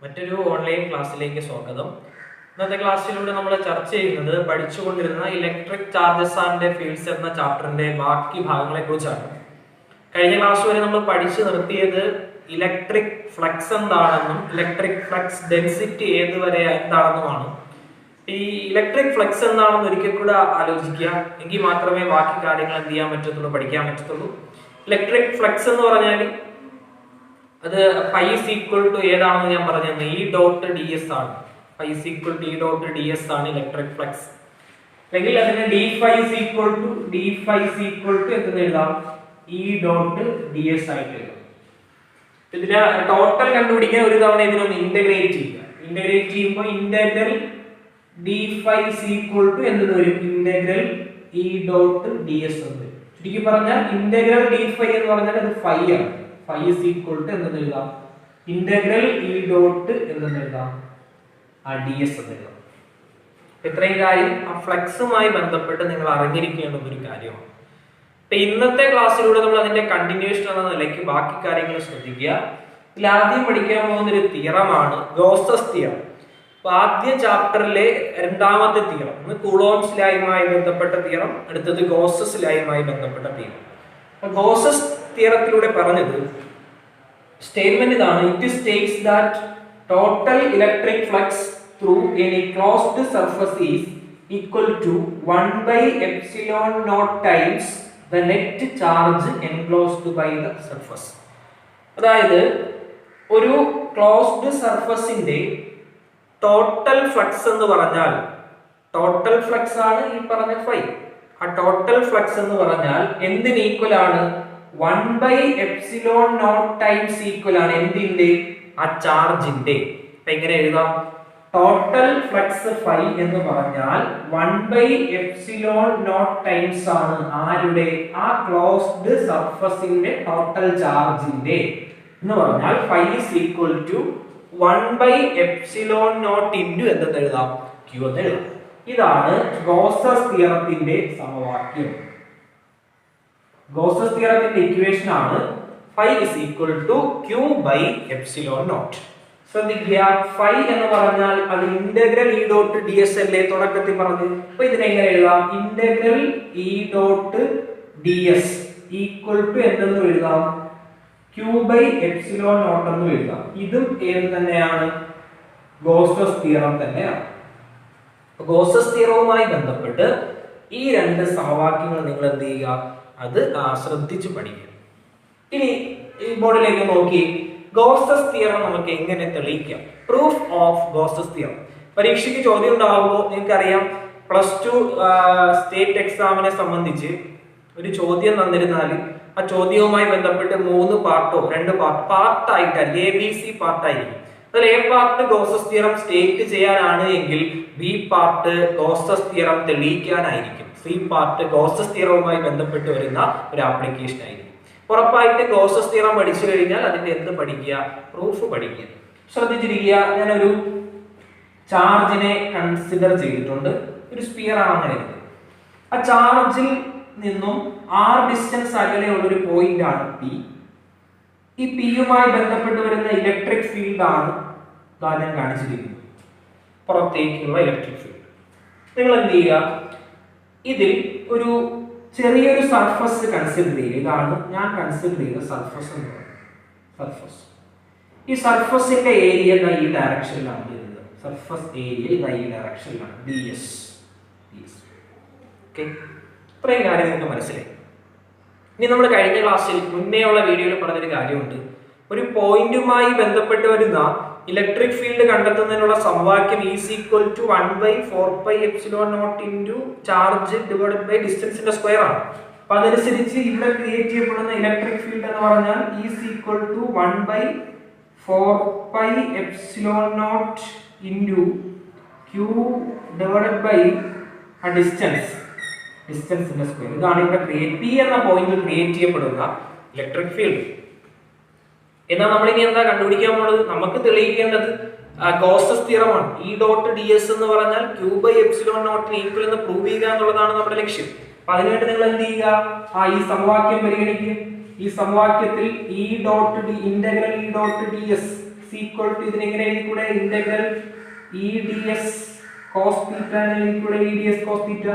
മറ്റൊരു ഓൺലൈൻ ക്ലാസ്സിലേക്ക് സ്വാഗതം. ഇന്നത്തെ ക്ലാസ്സിലൂടെ നമ്മൾ ചർച്ച ചെയ്യുന്നത് പഠിച്ചുകൊണ്ടിരുന്ന ഇലക്ട്രിക് ചാർജസ് ആൻഡ് ഫീൽഡ്സ് എന്ന ചാപ്റ്ററിന്റെ ബാക്കി ഭാഗങ്ങളെ കുറിച്ചാണ്. കഴിഞ്ഞ ക്ലാസ് വരെ നമ്മൾ പഠിച്ചു നിർത്തിയത് ഇലക്ട്രിക് ഫ്ലക്സ് എന്താണെന്നും ഇലക്ട്രിക് ഫ്ലക്സ് ഡെൻസിറ്റി ഏതുവരെ എന്താണെന്നുമാണ്. ഈ ഇലക്ട്രിക് ഫ്ലക്സ് എന്താണെന്ന് ഒരിക്കൽ കൂടെ ആലോചിക്കുക, എങ്കിൽ മാത്രമേ ബാക്കി കാര്യങ്ങൾ എന്ത് ചെയ്യാൻ പറ്റത്തുള്ളൂ, പഠിക്കാൻ പറ്റത്തുള്ളൂ. ഇലക്ട്രിക് ഫ്ലക്സ് എന്ന് പറഞ്ഞാൽ അത് ഫൈ ഈസ് ഈക്വൽ ടു ഏതാണെന്ന് ഞാൻ പറഞ്ഞത് ഇ ഡോട്ട് ഡി എസ് ആണ്. Phi is equal to E dot D S ആണ് ഇലക്ട്രിക് ഫ്ലക്സ്. അല്ലെങ്കിൽ അതിന് D phi is equal to എന്ന് എഴുതാം, ഇ ഡോട്ട് ഡി എസ് ആയിട്ട് എഴുതാം. ഇതിന് ടോട്ടൽ കണ്ടുപിടിക്കാൻ ഒരു തവണ ഇതിനൊന്ന് ഇന്റഗ്രേറ്റ് ചെയ്യുക. ഇന്റഗ്രേറ്റ് ചെയ്യുമ്പോൾ integral D phi is equal to എന്ത് വരും, integral E dot D S എന്ന്. ചുരുക്കി പറഞ്ഞാൽ ഇന്റഗ്രൽ ഡി ഫൈ എന്ന് പറഞ്ഞാൽ അത് ഫൈ ആണ്. ഫൈ ഈസ് ഈക്വൽ ടു എന്ന് എഴുതാം, ഇന്റഗ്രൽ ഇ ഡോട്ട് എന്ന് എഴുതാം, ഡി എസ് എന്ന് എഴുതാം. ഇത്രയും കാര്യം ആ ഫ്ലക്സുമായി ബന്ധപ്പെട്ട് നിങ്ങൾ അറിഞ്ഞിരിക്കേണ്ട ഒരു കാര്യമാണ്. അപ്പൊ ഇന്നത്തെ ക്ലാസ്സിലൂടെ നമ്മൾ അതിന്റെ കണ്ടിന്യൂഷൻ എന്ന നിലയ്ക്ക് ബാക്കി കാര്യങ്ങൾ ശ്രദ്ധിക്കുക. ഇതിൽ ആദ്യം പഠിക്കാൻ പോകുന്ന ഒരു തിയറമാണ് ഗോസസ് തിയറം. അപ്പൊ ആദ്യ ചാപ്റ്ററിലെ രണ്ടാമത്തെ തിയറം, ഒന്ന് കൂളോംസ് ലായുമായി ബന്ധപ്പെട്ട തിയറം, അടുത്തത് ഗോസസ് ലായുമായി ബന്ധപ്പെട്ട തിയറം. അപ്പൊ ഗോസസ് തിയറത്തിലൂടെ പറഞ്ഞത് സ്റ്റേറ്റ്മെന്റ് ഇതാണ്: it states that total electric flux through any closed surface is equal to 1/ε0 times the net charge enclosed by the surface. അതായത് ഒരു ക്ലോസ്ഡ് സർഫസിന്റെ ടോട്ടൽ ഫ്ലക്സ് എന്ന് പറഞ്ഞാൽ, ടോട്ടൽ ഫ്ലക്സ് ആണ് ഈ പറഞ്ഞ ഫൈ. ആ ടോട്ടൽ ഫ്ലക്സ് എന്ന് പറഞ്ഞാൽ എന്തിന് ഈക്വൽ ആണ്? 1/ε0 ടൈംസ് ഈക്വൽ ആണ് എന്തിന്റെ? ആ ചാർജിന്റെ. അപ്പൊ എങ്ങനെ എഴുതാം? ടോട്ടൽ ഫ്ലക്സ് ഫൈ എന്ന് പറഞ്ഞാൽ 1/ε0 ടൈംസ് ആണ് ആരുടെ? ആ ക്ലോസ്ഡ് സർഫസിന്റെ ടോട്ടൽ ചാർജിന്റെ എന്ന് പറഞ്ഞാൽ phi is equal to 1/ε0 into എന്തെന്ന് എഴുതാം? ക്യൂ എന്ന് എഴുതാം. ഇതാണ് ഗോസസ് തിയറത്തിന്റെ സമവാക്യം. ഗോസസ് തിയറത്തിന്റെ ഇക്വേഷൻ ആണ് phi is equal to Q/ε0. ശ്രദ്ധിക്കുക, ഫൈ എന്ന് പറഞ്ഞാൽ അത് integral E dot D S അല്ലേ തുടക്കത്തിൽ പറഞ്ഞു. അപ്പൊ ഇതിനെങ്ങനെ എഴുതാം? Integral E dot D S equal to എന്തെന്ന് എഴുതാം? Q/ε0 എന്ന് എഴുതാം. ഇതും ഏത് തന്നെയാണ്? ഗോസസ് തിയറം തന്നെയാണ്. ഗോസസ് തിയറവുമായി ബന്ധപ്പെട്ട് ഈ രണ്ട് സമവാക്യങ്ങൾ നിങ്ങൾ എന്ത് ചെയ്യുക? അത് ശ്രദ്ധിച്ചു പഠിക്കുക. ഇനി ഈ ബോർഡിലേക്ക് നോക്കി, ഗോസസ് തിയറം നമുക്ക് എങ്ങനെ തെളിയിക്കാം? Proof of Gauss's theorem. പരീക്ഷയ്ക്ക് ചോദ്യം ഉണ്ടാവുമ്പോൾ നിങ്ങൾക്കറിയാം, പ്ലസ് 2 സ്റ്റേറ്റ് എക്സാമിനെ സംബന്ധിച്ച് ഒരു ചോദ്യം തന്നിരുന്നാൽ ആ ചോദ്യവുമായി ബന്ധപ്പെട്ട് 3 പാർട്ടോ 2 പാർട്ടായിട്ടായിരിക്കും, ABC പാർട്ടായിരിക്കും. അതിൽ A part Gauss's theorem state ചെയ്യാനാണ് എങ്കിൽ ബി പാർട്ട് ഗോസസ് തിയറം തെളിയിക്കാനായിരിക്കും, സി പാർട്ട് ഗോസസ് തിയറവുമായി ബന്ധപ്പെട്ട് വരുന്ന ഒരു ആപ്ലിക്കേഷൻ ആയിരിക്കും. ഉറപ്പായിട്ട് ഗോസസ് തിയറം പഠിച്ചു കഴിഞ്ഞാൽ അതിന്റെ എന്ത് പഠിക്കുക? പ്രൂഫ് പഠിക്കുക. ശ്രദ്ധിച്ചിരിക്കുക, ഞാനൊരു ചാർജിനെ കൺസിഡർ ചെയ്തിട്ടുണ്ട്. ഒരു സ്പിയർ ആണെന്ന് കരുതുക. ആ ചാർജിൽ നിന്നും r ഡിസ്റ്റൻസ് അകലെയുള്ള ഒരു പോയിന്റ് ആണ് P. ഈ Pയുമായി ബന്ധപ്പെട്ട് വരുന്ന ഇലക്ട്രിക് ഫീൽഡ് ആണ് ഞാൻ കാണിച്ചിരിക്കുന്നത്, പുറത്തേക്കുള്ള ഇലക്ട്രിക് ഫീൽഡ്. നിങ്ങൾ എന്ത് ചെയ്യുക? ഇതിൽ ഒരു ചെറിയൊരു സർഫസ് കൺസിഡർ ചെയ്യുക. ഇതാണ് ഞാൻ കൺസിഡർ ചെയ്ത സർഫസ് എന്ന് പറയുന്നത്. സർഫസ്, ഈ സർഫസിന്റെ ഏരിയ ഈ ഡയറക്ഷനിലാണ് വരുന്നത്. സർഫസ് ഏരിയ ഈ ഡയറക്ഷനിലാണ്, ds. ഓക്കെ, ഇത്രയും കാര്യം നിങ്ങൾക്ക് മനസ്സിലായി. ഇനി നമ്മൾ കഴിഞ്ഞ ക്ലാസ്സിൽ മുന്നേയുള്ള വീഡിയോയിൽ പറഞ്ഞൊരു കാര്യമുണ്ട്. ഒരു പോയിന്റുമായി ബന്ധപ്പെട്ട് വരുന്ന ഇലക്ട്രിക് ഫീൽഡ് കണ്ടെത്തുന്നതിനുള്ള സമവാക്യം is equal to 1/4πε0 into charge divided by ഡിസ്റ്റൻസിന്റെ സ്ക്വയർ ആണ്. അപ്പൊ അതനുസരിച്ച് ഇവിടെ ക്രിയേറ്റ് ചെയ്യപ്പെടുന്ന ഇലക്ട്രിക് ഫീൽഡ് എന്ന് പറഞ്ഞാൽ is equal to 1/4πε0 into Q divided by ഡിസ്റ്റൻസിന്റെ സ്ക്വയർ. ഇതാണ് ഇവിടെ P എന്ന പോയിന്റ് ക്രിയേറ്റ് ചെയ്യപ്പെടുന്ന ഇലക്ട്രിക് ഫീൽഡ്. എന്നാൽ നമ്മൾ ഇനി എന്താ കണ്ടുപിടിക്കാൻ പോകുന്നത്? നമുക്ക് തെളിയിക്കേണ്ടത് ഗോസസ് തിയറമാണ്. ഇ ഡോട്ട് ഡി എസ് എന്ന് പറഞ്ഞാൽ Q/ε0 ഈക്വൽ എന്ന് പ്രൂവ് ചെയ്യുക എന്നുള്ളതാണ് നമ്മുടെ ലക്ഷ്യം. അപ്പൊ അതിനുവേണ്ടി നിങ്ങൾ എന്ത് ചെയ്യുക? ഈ സമവാക്യം പരിഗണിക്കുക. ഈ സമവാക്യത്തിൽ integral E dot D S equal to ഇതിനെങ്ങനെ എഴുതിക്കൂടെ integral E D S cos theta എഴുതിക്കൂടെ E D S cos theta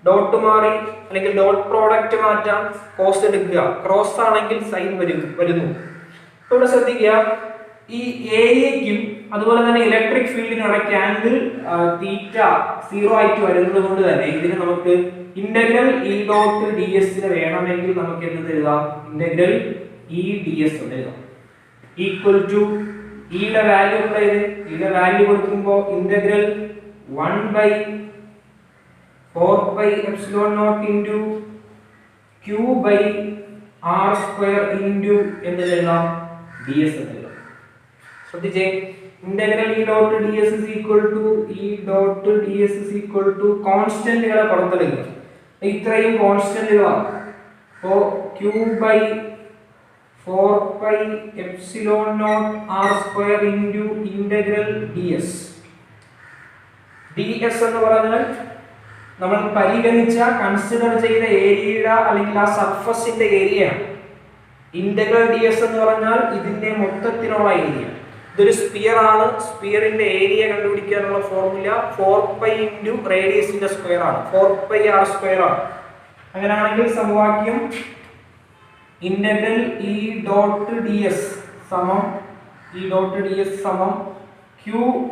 dot മാറി അല്ലെങ്കിൽ ഡോട്ട് പ്രോഡക്റ്റ് മാറ്റാം കോസ് എടുക്കുക ക്രോസ് ആണെങ്കിൽ സൈൻ വരുന്നു ഇവിടെ ശ്രദ്ധിക്കുക ഈ ഏരിയയ്ക്കും അതുപോലെ തന്നെ ഇലക്ട്രിക് ഫീൽഡിനും ഇടയ്ക്ക് ആംഗിൾ തീറ്റ 0 ആയിട്ട് വരുന്നത് കൊണ്ട് തന്നെ ഇതിന് നമുക്ക് ഇന്റഗ്രൽ ഇ ഡോട്ട് ഡി എസിന് വേണമെങ്കിൽ നമുക്ക് എന്ത് എഴുതാം ഇന്റഗ്രൽ ഇ ഡി എസ് എന്ന് എഴുതാം ഈക്വൽ ടു ഇയുടെ വാല്യൂ ഉണ്ടായത് ഇയുടെ വാല്യൂ കൊടുക്കുമ്പോൾ integral 1/4 epsilon naught into q by r square into എന്ന് എഴുതാം ഡി എസ് എന്ന് എഴുതാം ശ്രദ്ധിച്ചേ integral E dot D S is equal to E dot D S is equal to കോൺസ്റ്റന്റുകളെ പുറത്തെടുക്കുക ഇത്രയും കോൺസ്റ്റന്റുകളാണ് അപ്പോൾ q by 4 epsilon naught r square into integral D S എന്ന് പറഞ്ഞാൽ നമ്മൾ പരിഗണിച്ച കൺസിഡർ ചെയ്ത ഏരിയയുടെ അല്ലെങ്കിൽ ആ സർഫസിന്റെ ഏരിയ ഇന്റഗ്രൽ ഡി എസ് എന്ന് പറഞ്ഞാൽ ഇതിന്റെ മൊത്തത്തിലുള്ള ഏരിയ ഇതൊരു സ്പിയർ ആണ് സ്പിയറിന്റെ ഏരിയ കണ്ടുപിടിക്കാനുള്ള ഫോർമുല 4 ഇൻറ്റു റേഡിയസിന്റെ സ്ക്വയർ ആണ് 4 r സ്ക്വയർ ആണ് അങ്ങനെയാണെങ്കിൽ സമവാക്യം integral E dot D S സമം q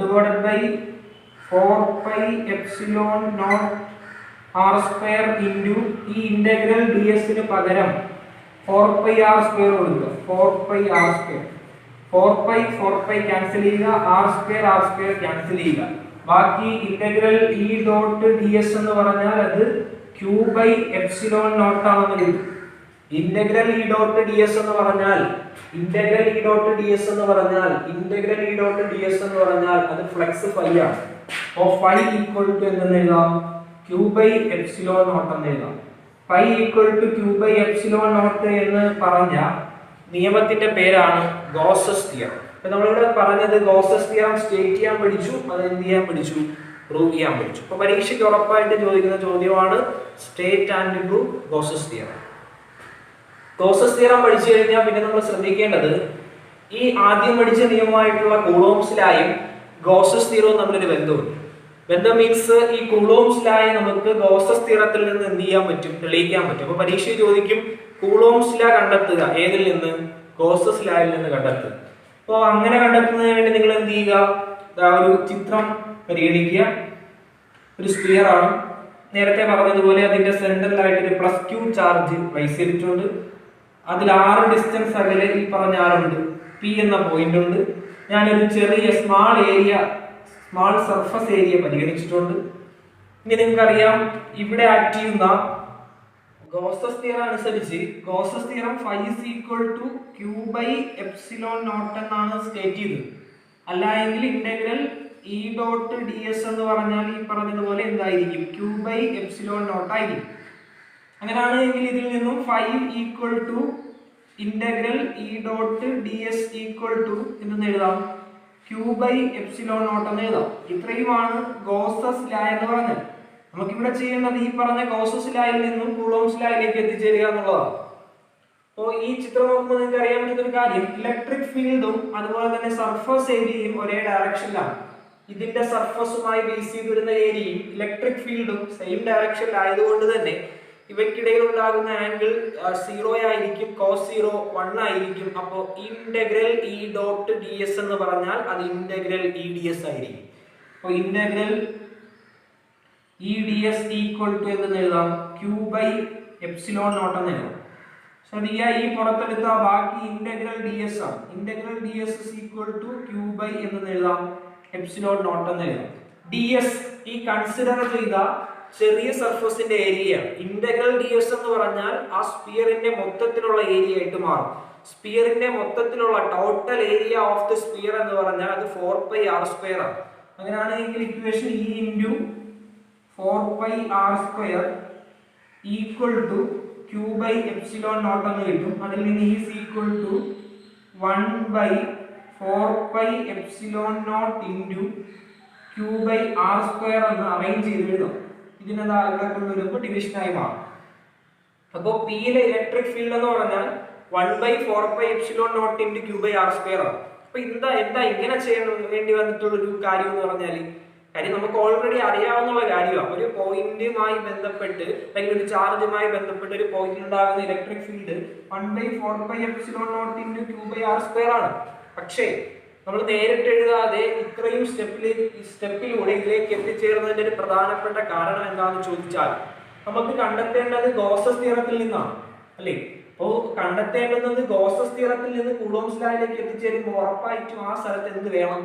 divided by 4 epsilon naught r square into ഈ ഇന്റഗ്രൽ ഡി എസിന് പകരം 4 r സ്ക്വയർ കൊടുക്കുക 4 r സ്ക്വയർ 4 ക്യാൻസൽ ചെയ്യുക r സ്ക്വയർ ക്യാൻസൽ ചെയ്യുക ബാക്കി integral E dot D S എന്ന് പറഞ്ഞാൽ അത് q ബൈ എപ്സിലോൺ നോട്ട് ആണെന്ന് കിട്ടും integral E dot D S എന്ന് പറഞ്ഞാൽ അത് ഫ്ലെക്സ് ഫൈ ആണ് അപ്പോൾ ഫൈ ഈക്വൽ ടു എന്ന് എഴുതാം q ബൈ എപ്സിലോൺ നോട്ട് എന്ന് എഴുതാം phi equal to q by epsilon naught എന്ന് പറഞ്ഞ നിയമത്തിന്റെ പേരാണ് ഗോസസ് തിയറം അപ്പോൾ നമ്മളിവിടെ പറഞ്ഞത് ഗോസസ് തിയറം സ്റ്റേറ്റ് ചെയ്യാൻ പഠിച്ചു അത് എന്ത് ചെയ്യാൻ പഠിച്ചു പ്രൂവ് ചെയ്യാൻ പഠിച്ചു അപ്പോൾ പരീക്ഷയ്ക്ക് ഉറപ്പായിട്ട് ചോദിക്കുന്ന ചോദ്യമാണ് state and prove Gauss's theorem പഠിച്ചു കഴിഞ്ഞാൽ പിന്നെ നമ്മൾ ശ്രദ്ധിക്കേണ്ടത് ഈ ആദ്യം പഠിച്ച നിയമമായിട്ടുള്ള കൂളോംസ് ലായും ഗോസസ് തിയറവും തമ്മിലൊരു ബന്ധമുണ്ട് ബന്ധം മീൻസ് ഈ കൂളോംസ് ലാ നമുക്ക് ഗോസസ് തിയറത്തിൽ നിന്ന് എന്ത് ചെയ്യാൻ പറ്റും തെളിയിക്കാൻ പറ്റും അപ്പോൾ പരീക്ഷയിൽ ചോദിക്കും കൂളോംസ് ലാ കണ്ടെത്തുക ഏതിൽ നിന്ന് ഗോസസ് ലായിൽ നിന്ന് കണ്ടെത്തുക അപ്പോൾ അങ്ങനെ കണ്ടെത്തുന്നതിന് വേണ്ടി നിങ്ങൾ എന്ത് ചെയ്യുക ഒരു ചിത്രം പരിഗണിക്കുക ഒരു സ്പിയർ ആണ് നേരത്തെ പറഞ്ഞതുപോലെ അതിന്റെ സെന്ററിലായിട്ട് ഒരു +q ചാർജ് പ്ലേസ് ചെയ്തിട്ടുണ്ട് അതിൽ 6 ഡിസ്റ്റൻസ് അകലെ ഈ പറഞ്ഞ ആറുണ്ട് പി എന്ന പോയിന്റ് ഉണ്ട് ഞാനൊരു ചെറിയ സ്മാൾ സർഫസ് ഏരിയ പരിഗണിച്ചിട്ടുണ്ട് ഇനി നിങ്ങൾക്കറിയാം ഇവിടെ ആക്ട് ചെയ്യുന്ന ഗോസസ് തിയറം അനുസരിച്ച് Gauss's theorem φ = q by epsilon naught എന്നാണ് സ്റ്റേറ്റ് ചെയ്തത് അല്ല എങ്കിൽ integral E dot D S എന്ന് പറഞ്ഞാൽ ഈ പറഞ്ഞതുപോലെ എന്തായിരിക്കും q ബൈ എപ്സിലോൺ നോട്ട് ആയിരിക്കും അങ്ങനെയാണെങ്കിൽ ഇതിൽ നിന്നും φ = integral E dot D S equal to എന്ന് എഴുതാം q ബൈ എപ്സിലോൺ നോട്ട് എന്ന് എഴുതാം ഇത്രയുമാണ് ഗോസസ് ലാ എന്ന് പറഞ്ഞത് നമുക്കിവിടെ ചെയ്യേണ്ടത് ഈ പറഞ്ഞ ഗോസസ് ലായിൽ നിന്നും കൂളോംസ് ലായിലേക്ക് എത്തിച്ചേരുക എന്നുള്ളതാണ് അപ്പോൾ ഈ ചിത്രം നോക്കുമ്പോൾ നിങ്ങൾക്ക് അറിയാൻ പറ്റുന്ന ഒരു കാര്യം ഇലക്ട്രിക് ഫീൽഡും അതുപോലെ തന്നെ സർഫസ് ഏരിയയും ഒരേ ഡയറക്ഷനിലാണ് ഇതിന്റെ സർഫസുമായി ബേസ് ചെയ്ത് വരുന്ന ഏരിയയും ഇലക്ട്രിക് ഫീൽഡും സെയിം ഡയറക്ഷനിലായതുകൊണ്ട് തന്നെ ഇവയ്ക്കിടയിൽ ഉണ്ടാകുന്ന ആംഗിൾ 0 ആയിരിക്കും cos 0 1 ആയിരിക്കും അപ്പോൾ integral E dot D S എന്ന് പറഞ്ഞാൽ അത് ഇന്റഗ്രൽ ഇ ഡി എസ് ആയിരിക്കും അപ്പോൾ integral E D S equal to എന്ന് എഴുതാം q ബൈ എപ്സിലോൺ നോട്ട് എന്ന് എഴുതാം ശ്രദ്ധിക്കുക ഈ പുറത്തെടുത്ത ബാക്കി ഇന്റഗ്രൽ ഡി എസ് ആണ് integral D S equal to q by എന്ന് എഴുതാം എപ്സിലോൺ നോട്ട് എന്ന് എഴുതാം ഡി എസ് ഈ കൺസിഡർ ചെയ്ത ചെറിയ സർഫസിന്റെ ഏരിയ ഇന്റഗ്രൽ ഡി എസ് എന്ന് പറഞ്ഞാൽ ആ സ്പിയറിന്റെ മൊത്തത്തിലുള്ള ഏരിയ ആയിട്ട് മാറും സ്പിയറിന്റെ മൊത്തത്തിലുള്ള total area of the sphere എന്ന് പറഞ്ഞാൽ അത് 4 r സ്ക്വയർ ആണ് അങ്ങനെയാണെങ്കിൽ equation E into 4 r square equal to q by epsilon naught എന്ന് കിട്ടും അതിൽ നിന്ന് E equal to 1/4 epsilon naught into q by r square എന്ന് അറേഞ്ച് ചെയ്ത് എഴുതാം ഇതിനെന്താ ഇവിടെ കൊണ്ടുവരുമ്പോൾ ഡിവിഷനായി മാറും അപ്പോൾ പിയിലെ ഇലക്ട്രിക് ഫീൽഡ് എന്ന് പറഞ്ഞാൽ 1/4 epsilon naught into q by r square ആണ് അപ്പൊ എന്താ എന്താ ഇങ്ങനെ ചെയ്യാൻ വേണ്ടി വന്നിട്ടുള്ളൊരു കാര്യം എന്ന് പറഞ്ഞാല്, കാര്യം നമുക്ക് ഓൾറെഡി അറിയാവുന്ന കാര്യമാണ്. ഒരു പോയിന്റുമായി ബന്ധപ്പെട്ട് അല്ലെങ്കിൽ ഒരു ചാർജുമായി ബന്ധപ്പെട്ട് ഒരു പോയിന്റിൽ ഉണ്ടാകുന്ന ഇലക്ട്രിക് ഫീൽഡ് 1/4πε0 × Q/r² ആണ്. പക്ഷേ നമ്മൾ നേരിട്ട് എഴുതാതെ ഇത്രയും സ്റ്റെപ്പിലൂടെ ഇതിലേക്ക് എത്തിച്ചേർന്നതിന്റെ ഒരു പ്രധാനപ്പെട്ട കാരണം എന്താണെന്ന് ചോദിച്ചാൽ, നമുക്ക് കണ്ടെത്തേണ്ടത് ഗോസസ് തിയറത്തിൽ നിന്നാണ്, അല്ലേ? അപ്പോൾ കണ്ടെത്തേണ്ടുന്നത് ഗോസസ് തിയറത്തിൽ നിന്ന് കൂളോംസ് ലായിലേക്ക് എത്തിച്ചേരുമ്പോൾ ഉറപ്പായിട്ടും ആ സ്ഥലത്ത് എന്ത് വേണം?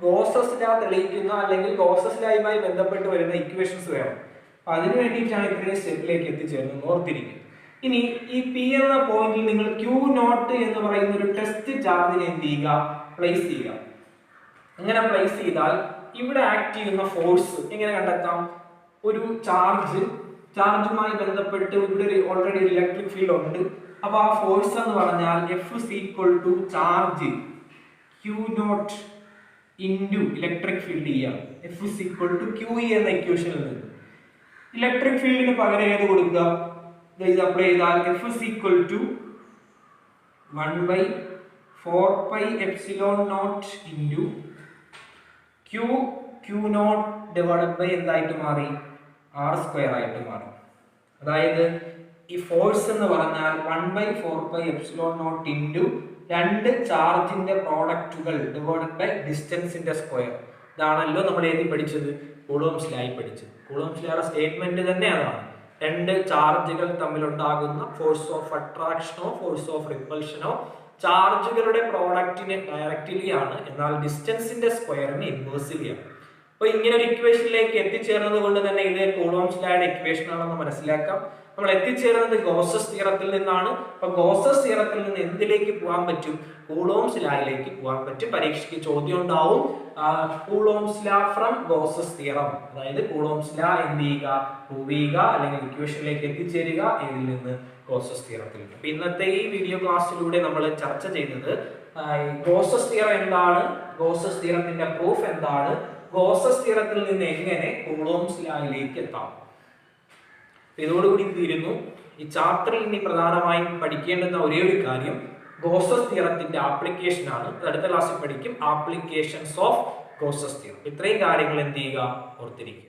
ഗോസസ് ലാ തെളിയിക്കുന്ന അല്ലെങ്കിൽ ഗോസസ് ലായുമായി ബന്ധപ്പെട്ട് വരുന്ന ഇക്വേഷൻസ് വേണം. അപ്പൊ അതിനു വേണ്ടിയിട്ടാണ് ഇത്രയും സ്റ്റെപ്പിലേക്ക് എത്തിച്ചേരുന്നത്, ഓർത്തിരിക്കും. ഇനി ഈ പി എന്ന പോയിന്റിൽ നിങ്ങൾ Q0 എന്ന് പറയുന്ന ഒരു ടെസ്റ്റ് ചാർജിനെ എന്ത് ചെയ്യുക? പ്ലേസ് ചെയ്യുക. അങ്ങനെ പ്ലേസ് ചെയ്താൽ ഇവിടെ ആക്ട് ചെയ്യുന്ന ഫോഴ്സ് എങ്ങനെ കണ്ടെത്താം? ഒരു ചാർജുമായി ബന്ധപ്പെട്ട് ഇവിടെ ഓൾറെഡി ഒരു ഇലക്ട്രിക് ഫീൽഡ് ഉണ്ട്. അപ്പൊ ആ ഫോഴ്സ് എന്ന് പറഞ്ഞാൽ F = charge Q0 into electric field F = QE എന്ന ഇക്വേഷനിൽ നിന്ന് ഇലക്ട്രിക് ഫീൽഡിന് പകരം ഏത് കൊടുക്കുക? ഇത് അപ്ലൈ ചെയ്താൽ F = 1/4πε0 Q0 എന്തായിട്ട് മാറി? R² ആയിട്ട് മാറി. അതായത് ഈ ഫോഴ്സ് എന്ന് പറഞ്ഞാൽ 1/4πε0 രണ്ട് ചാർജിന്റെ പ്രോഡക്റ്റുകൾ ഡിവൈഡഡ് ബൈ ഡിസ്റ്റൻസിന്റെ സ്ക്വയർ. ഇതാണല്ലോ നമ്മൾ ഏതി പഠിച്ചത്? കൂളോംസ് ലായി പഠിച്ചത്. കൂളോംസ് ലായുടെ സ്റ്റേറ്റ്മെന്റ് തന്നെ അതാണ്. രണ്ട് ചാർജുകൾ തമ്മിലുണ്ടാകുന്ന ഫോഴ്സ് ഓഫ് അട്രാക്ഷനോ ഫോഴ്സ് ഓഫ് റിപ്പൽഷനോ ചാർജുകളുടെ പ്രോഡക്റ്റിന് ഡയറക്റ്റ്ലി ആണ്, എന്നാൽ ഡിസ്റ്റൻസിന്റെ സ്ക്വയറിന് ഇൻവേഴ്സ്ലി ആണ്. അപ്പൊ ഇങ്ങനെ ഒരു ഇക്വേഷനിലേക്ക് എത്തിച്ചേർന്നത് കൊണ്ട് തന്നെ ഇത് കൂളോംസ് ലായുടെ ഇക്വേഷൻ ആണെന്ന് മനസ്സിലാക്കാം. നമ്മൾ എത്തിച്ചേരുന്നത് ഗോസസ് തിയറത്തിൽ നിന്നാണ്. അപ്പൊ ഗോസസ് തിയറത്തിൽ നിന്ന് എന്തിലേക്ക് പോകാൻ പറ്റും? കൂളോംസ് ലായിലേക്ക് പോകാൻ പറ്റും. പരീക്ഷയ്ക്ക് ചോദ്യം ഉണ്ടാവും, കൂളോംസ് ലാ ഫ്രം ഗോസസ് തിയറം. അതായത് കൂളോംസ് ലാ എന്ത് ചെയ്യുക? പ്രൂവ് ചെയ്യുക അല്ലെങ്കിൽ ഇക്വേഷനിലേക്ക് എത്തിച്ചേരുക. ഇതിൽ നിന്ന് ഗോസസ് തിയറത്തിൽ. അപ്പൊ ഇന്നത്തെ ഈ വീഡിയോ ക്ലാസ്സിലൂടെ നമ്മൾ ചർച്ച ചെയ്തത് ഗോസസ് തിയറം എന്താണ്, ഗോസസ് തിയറത്തിന്റെ പ്രൂഫ് എന്താണ്, ഗോസസ് തിയറത്തിൽ നിന്ന് എങ്ങനെ കൂളോംസ് ലായിലേക്ക് എത്താം. ഇതോടുകൂടി തീരുന്നു. ഈ ചാപ്റ്ററിൽ ഇനി പ്രധാനമായും പഠിക്കേണ്ടുന്ന ഒരേ ഒരു കാര്യം ഗോസസ് തിയറത്തിന്റെ ആപ്ലിക്കേഷൻ ആണ്. അടുത്ത ക്ലാസ്സിൽ പഠിക്കും ആപ്ലിക്കേഷൻസ് ഓഫ് ഗോസസ് തിയറം. ഇത്രയും കാര്യങ്ങൾ എന്ത് ചെയ്യുക? ഓർത്തിരിക്കുക.